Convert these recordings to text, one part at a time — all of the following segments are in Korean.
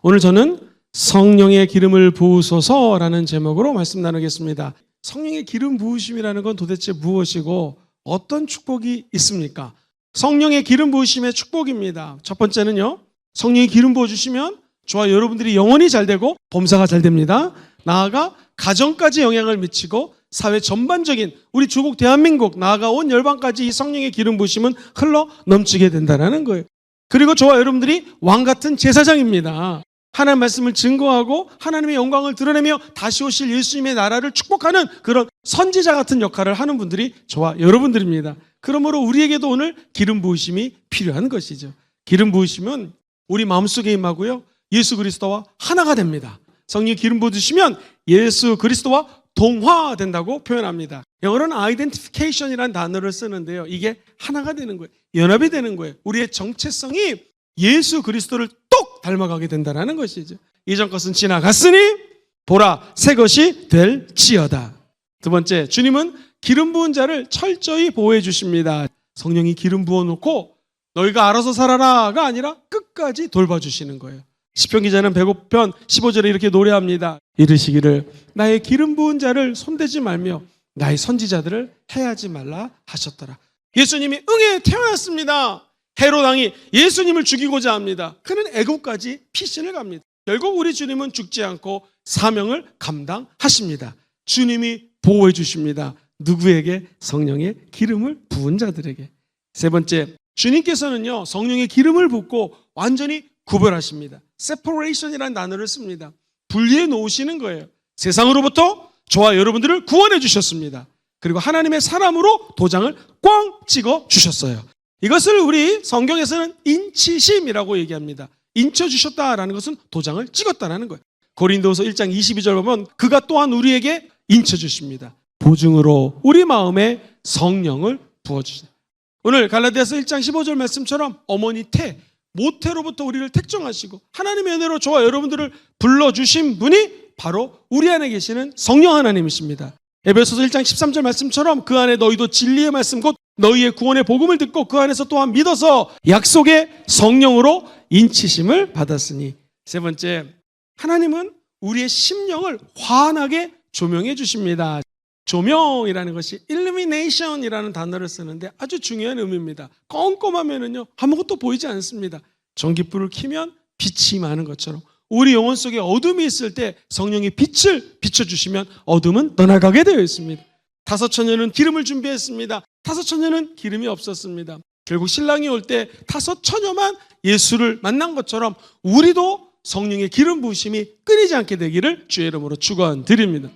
오늘 저는 성령의 기름을 부으소서라는 제목으로 말씀 나누겠습니다. 성령의 기름 부으심이라는 건 도대체 무엇이고 어떤 축복이 있습니까? 성령의 기름 부으심의 축복입니다. 첫 번째는요, 성령의 기름 부어주시면 저와 여러분들이 영혼이 잘 되고 범사가 잘 됩니다. 나아가 가정까지 영향을 미치고 사회 전반적인 우리 조국 대한민국 나아가 온 열방까지 이 성령의 기름 부으심은 흘러 넘치게 된다는 거예요. 그리고 저와 여러분들이 왕같은 제사장입니다. 하나님의 말씀을 증거하고 하나님의 영광을 드러내며 다시 오실 예수님의 나라를 축복하는 그런 선지자 같은 역할을 하는 분들이 저와 여러분들입니다. 그러므로 우리에게도 오늘 기름 부으심이 필요한 것이죠. 기름 부으심은 우리 마음속에 임하고요, 예수 그리스도와 하나가 됩니다. 성령 기름 부으시면 예수 그리스도와 동화된다고 표현합니다. 영어로는 identification이라는 단어를 쓰는데요, 이게 하나가 되는 거예요. 연합이 되는 거예요. 우리의 정체성이 예수 그리스도를 똑 닮아가게 된다는 것이죠. 이전 것은 지나갔으니 보라 새 것이 될지어다. 두 번째, 주님은 기름 부은 자를 철저히 보호해 주십니다. 성령이 기름 부어놓고 너희가 알아서 살아라가 아니라 끝까지 돌봐주시는 거예요. 시편 기자는 105편 15절에 이렇게 노래합니다. 이르시기를 나의 기름 부은 자를 손대지 말며 나의 선지자들을 해하지 말라 하셨더라. 예수님이 응에 태어났습니다. 헤롯 왕이 예수님을 죽이고자 합니다. 그는 애국까지 피신을 갑니다. 결국 우리 주님은 죽지 않고 사명을 감당하십니다. 주님이 보호해 주십니다. 누구에게? 성령의 기름을 부은 자들에게. 세 번째, 주님께서는요, 성령의 기름을 붓고 완전히 구별하십니다. separation이라는 단어를 씁니다. 분리해 놓으시는 거예요. 세상으로부터 저와 여러분들을 구원해 주셨습니다. 그리고 하나님의 사람으로 도장을 꽝 찍어 주셨어요. 이것을 우리 성경에서는 인치심이라고 얘기합니다. 인쳐주셨다라는 것은 도장을 찍었다라는 거예요. 고린도후서 1장 22절 보면 그가 또한 우리에게 인쳐주십니다. 보증으로 우리 마음에 성령을 부어주십니다. 오늘 갈라디아서 1장 15절 말씀처럼 어머니 태, 모태로부터 우리를 택정하시고 하나님의 은혜로 저와 여러분들을 불러주신 분이 바로 우리 안에 계시는 성령 하나님이십니다. 에베소서 1장 13절 말씀처럼 그 안에 너희도 진리의 말씀 곧 너희의 구원의 복음을 듣고 그 안에서 또한 믿어서 약속의 성령으로 인치심을 받았으니. 세 번째, 하나님은 우리의 심령을 환하게 조명해 주십니다. 조명이라는 것이 illumination이라는 단어를 쓰는데 아주 중요한 의미입니다. 껌껌하면은요 아무것도 보이지 않습니다. 전깃불을 켜면 빛이 많은 것처럼 우리 영혼 속에 어둠이 있을 때 성령이 빛을 비춰주시면 어둠은 떠나가게 되어 있습니다. 다섯 처녀는 기름을 준비했습니다. 다섯 처녀는 기름이 없었습니다. 결국 신랑이 올 때 다섯 처녀만 예수를 만난 것처럼 우리도 성령의 기름 부으심이 끊이지 않게 되기를 주의 이름으로 축원드립니다.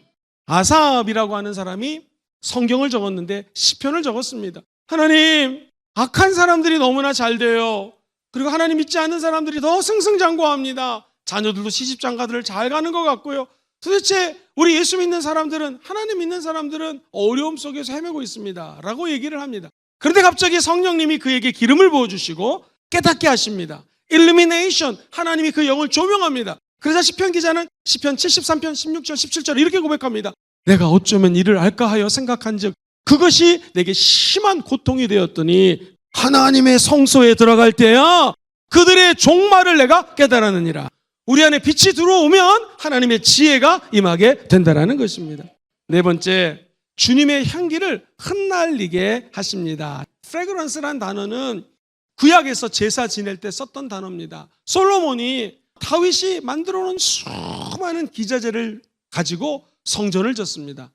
아삽이라고 하는 사람이 성경을 적었는데 시편을 적었습니다. 하나님, 악한 사람들이 너무나 잘 돼요. 그리고 하나님 믿지 않는 사람들이 더 승승장구합니다. 자녀들도 시집장가들을 잘 가는 것 같고요. 도대체 우리 예수 믿는 사람들은, 하나님 믿는 사람들은 어려움 속에서 헤매고 있습니다 라고 얘기를 합니다. 그런데 갑자기 성령님이 그에게 기름을 부어주시고 깨닫게 하십니다. illumination, 하나님이 그 영을 조명합니다. 그러자 시편 기자는 시편 73편 16절 17절 이렇게 고백합니다. 내가 어쩌면 이를 알까 하여 생각한즉 그것이 내게 심한 고통이 되었더니 하나님의 성소에 들어갈 때야 그들의 종말을 내가 깨달았느니라. 우리 안에 빛이 들어오면 하나님의 지혜가 임하게 된다는 것입니다. 네 번째, 주님의 향기를 흩날리게 하십니다. fragrance란 단어는 구약에서 제사 지낼 때 썼던 단어입니다. 솔로몬이 다윗이 만들어 놓은 수많은 기자재를 가지고 성전을 졌습니다.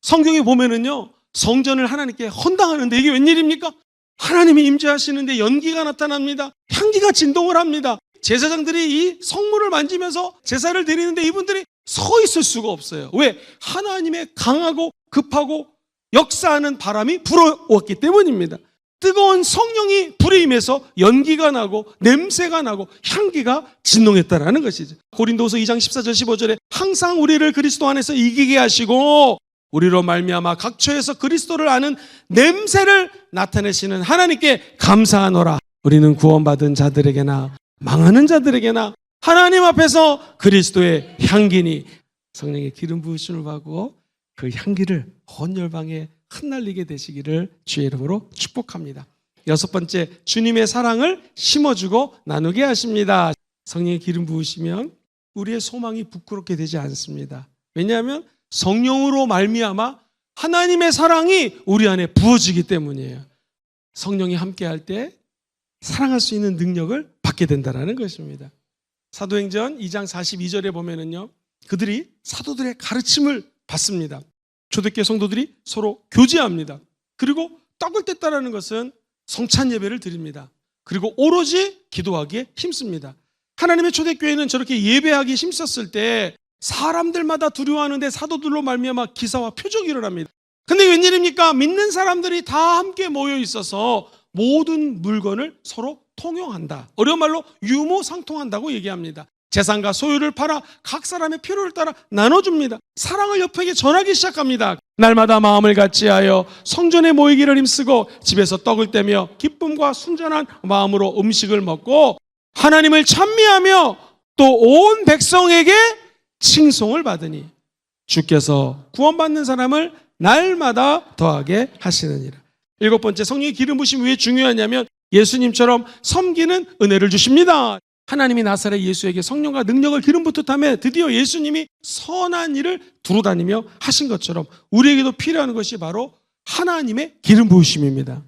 성경에 보면은요, 성전을 하나님께 헌당하는데 이게 웬일입니까? 하나님이 임재하시는데 연기가 나타납니다. 향기가 진동을 합니다. 제사장들이 이 성물을 만지면서 제사를 드리는데 이분들이 서 있을 수가 없어요. 왜? 하나님의 강하고 급하고 역사하는 바람이 불어왔기 때문입니다. 뜨거운 성령이 불에 임해서 연기가 나고 냄새가 나고 향기가 진동했다라는 것이죠. 고린도후서 2장 14절 15절에 항상 우리를 그리스도 안에서 이기게 하시고 우리로 말미암아 각처에서 그리스도를 아는 냄새를 나타내시는 하나님께 감사하노라. 우리는 구원받은 자들에게나 망하는 자들에게나 하나님 앞에서 그리스도의 향기니. 성령의 기름 부으심을 받고 그 향기를 온 열방에 흩날리게 되시기를 주의 이름으로 축복합니다. 여섯 번째, 주님의 사랑을 심어주고 나누게 하십니다. 성령의 기름 부으시면 우리의 소망이 부끄럽게 되지 않습니다. 왜냐하면 성령으로 말미암아 하나님의 사랑이 우리 안에 부어지기 때문이에요. 성령이 함께할 때 사랑할 수 있는 능력을 받게 된다는 것입니다. 사도행전 2장 42절에 보면은요, 그들이 사도들의 가르침을 받습니다. 초대교회 성도들이 서로 교제합니다. 그리고 떡을 뗐다라는 것은 성찬 예배를 드립니다. 그리고 오로지 기도하기에 힘씁니다. 하나님의 초대교회는 저렇게 예배하기 힘썼을 때 사람들마다 두려워하는데 사도들로 말미암아 기사와 표적이 일어납니다. 근데 웬일입니까? 믿는 사람들이 다 함께 모여 있어서 모든 물건을 서로 통용한다. 어려운 말로 유무상통한다고 얘기합니다. 재산과 소유를 팔아 각 사람의 필요를 따라 나눠줍니다. 사랑을 옆에게 전하기 시작합니다. 날마다 마음을 같이하여 성전에 모이기를 힘쓰고 집에서 떡을 떼며 기쁨과 순전한 마음으로 음식을 먹고 하나님을 찬미하며 또 온 백성에게 칭송을 받으니 주께서 구원받는 사람을 날마다 더하게 하시느니라. 7번째, 성령의 기름 부심이 왜 중요하냐면 예수님처럼 섬기는 은혜를 주십니다. 하나님이 나사렛 예수에게 성령과 능력을 기름 붓듯하며 드디어 예수님이 선한 일을 두루다니며 하신 것처럼 우리에게도 필요한 것이 바로 하나님의 기름 부으심입니다.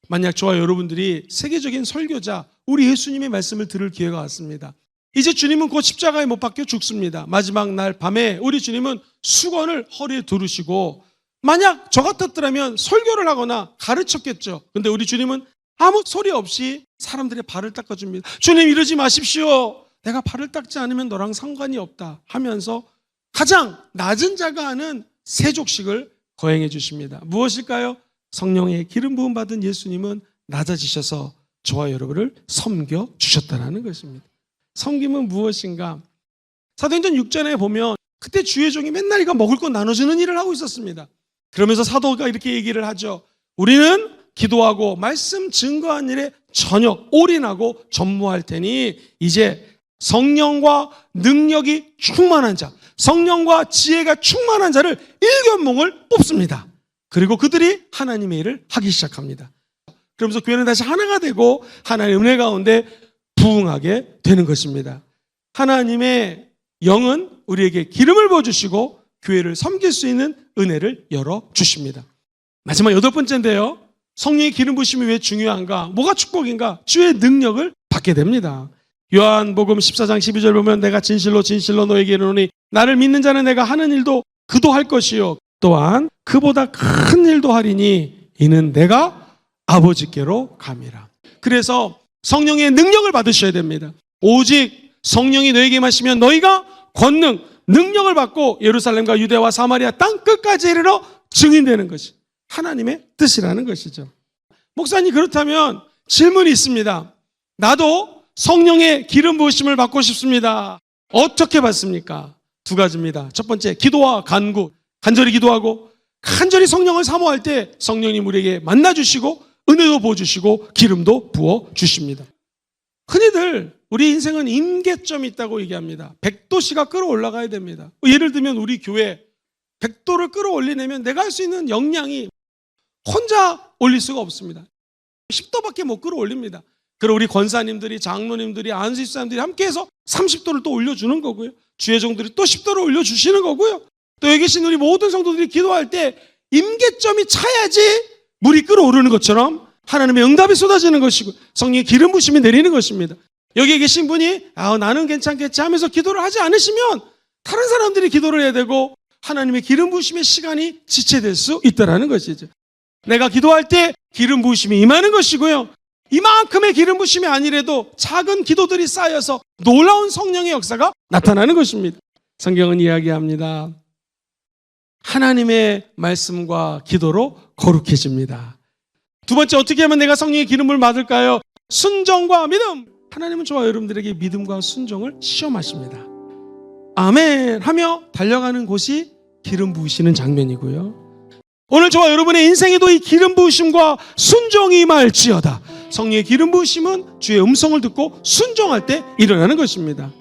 만약 저와 여러분들이 세계적인 설교자 우리 예수님의 말씀을 들을 기회가 왔습니다. 이제 주님은 곧 십자가에 못 박혀 죽습니다. 마지막 날 밤에 우리 주님은 수건을 허리에 두르시고 만약 저 같았더라면 설교를 하거나 가르쳤겠죠. 근데 우리 주님은 아무 소리 없이 사람들의 발을 닦아줍니다. 주님, 이러지 마십시오. 내가 발을 닦지 않으면 너랑 상관이 없다 하면서 가장 낮은 자가 하는 세족식을 거행해 주십니다. 무엇일까요? 성령의 기름 부음 받은 예수님은 낮아지셔서 저와 여러분을 섬겨 주셨다는 것입니다. 섬김은 무엇인가? 사도행전 6장에 보면 그때 주의 종이 맨날 이거 먹을 거 나눠주는 일을 하고 있었습니다. 그러면서 사도가 이렇게 얘기를 하죠. 우리는 기도하고 말씀 증거한 일에 전혀 올인하고 전무할 테니 이제 성령과 능력이 충만한 자, 성령과 지혜가 충만한 자를 일견목을 뽑습니다. 그리고 그들이 하나님의 일을 하기 시작합니다. 그러면서 교회는 다시 하나가 되고 하나님의 은혜 가운데 부응하게 되는 것입니다. 하나님의 영은 우리에게 기름을 부어주시고 교회를 섬길 수 있는 은혜를 열어주십니다. 마지막 8번째인데요. 성령의 기름 부으심이 왜 중요한가? 뭐가 축복인가? 주의 능력을 받게 됩니다. 요한복음 14장 12절 보면 내가 진실로 진실로 너에게 이르노니 나를 믿는 자는 내가 하는 일도 그도 할 것이요 또한 그보다 큰 일도 하리니 이는 내가 아버지께로 감이라. 그래서 성령의 능력을 받으셔야 됩니다. 오직 성령이 너에게 마시면 너희가 권능, 능력을 받고 예루살렘과 유대와 사마리아 땅 끝까지 이르러 증인되는 것이 하나님의 뜻이라는 것이죠. 목사님, 그렇다면 질문이 있습니다. 나도 성령의 기름 부으심을 받고 싶습니다. 어떻게 받습니까? 2가지입니다. 첫 번째, 기도와 간구. 간절히 기도하고 간절히 성령을 사모할 때 성령님 우리에게 만나주시고 은혜도 부어주시고 기름도 부어주십니다. 흔히들 우리 인생은 임계점이 있다고 얘기합니다. 100도씨가 끌어올라가야 됩니다. 예를 들면 우리 교회 100도를 끌어올리려면 내가 할 수 있는 역량이 혼자 올릴 수가 없습니다. 10도밖에 못 끌어올립니다. 그리고 우리 권사님들이, 장로님들이, 안수집사님들이 함께해서 30도를 또 올려주는 거고요. 주의 종들이 또 10도를 올려주시는 거고요. 또 여기 계신 우리 모든 성도들이 기도할 때 임계점이 차야지 물이 끌어오르는 것처럼 하나님의 응답이 쏟아지는 것이고 성령의 기름 부심이 내리는 것입니다. 여기 계신 분이 나는 괜찮겠지 하면서 기도를 하지 않으시면 다른 사람들이 기도를 해야 되고 하나님의 기름 부심의 시간이 지체될 수 있다는 것이죠. 내가 기도할 때 기름 부심이 임하는 것이고요. 이만큼의 기름 부심이 아니래도 작은 기도들이 쌓여서 놀라운 성령의 역사가 나타나는 것입니다. 성경은 이야기합니다. 하나님의 말씀과 기도로 거룩해집니다. 2번째, 어떻게 하면 내가 성령의 기름을 받을까요? 순종과 믿음. 하나님은 저와 여러분들에게 믿음과 순종을 시험하십니다. 아멘 하며 달려가는 곳이 기름 부으시는 장면이고요. 오늘 저와 여러분의 인생에도 이 기름 부으심과 순종이 임할지어다. 성령의 기름 부으심은 주의 음성을 듣고 순종할 때 일어나는 것입니다.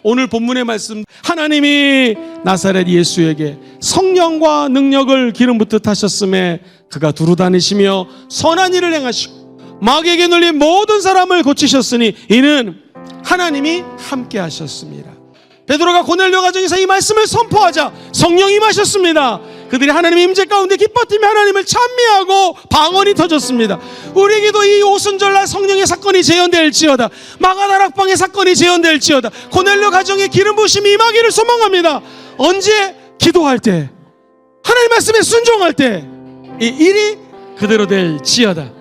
오늘 본문의 말씀, 하나님이 나사렛 예수에게 성령과 능력을 기름 붓듯 하셨음에 그가 두루다니시며 선한 일을 행하시고 마귀에게 눌린 모든 사람을 고치셨으니 이는 하나님이 함께 하셨습니다. 베드로가 고넬료 가정에서 이 말씀을 선포하자 성령이 임하셨습니다. 그들이 하나님의 임재 가운데 기뻐팀에 하나님을 찬미하고 방언이 터졌습니다. 우리에게도 이 오순절날 성령의 사건이 재현될지어다, 마가다락방의 사건이 재현될지어다, 고넬료 가정의 기름 부으심이 임하기를 소망합니다. 언제? 기도할 때, 하나님 말씀에 순종할 때 이 일이 그대로 될지어다.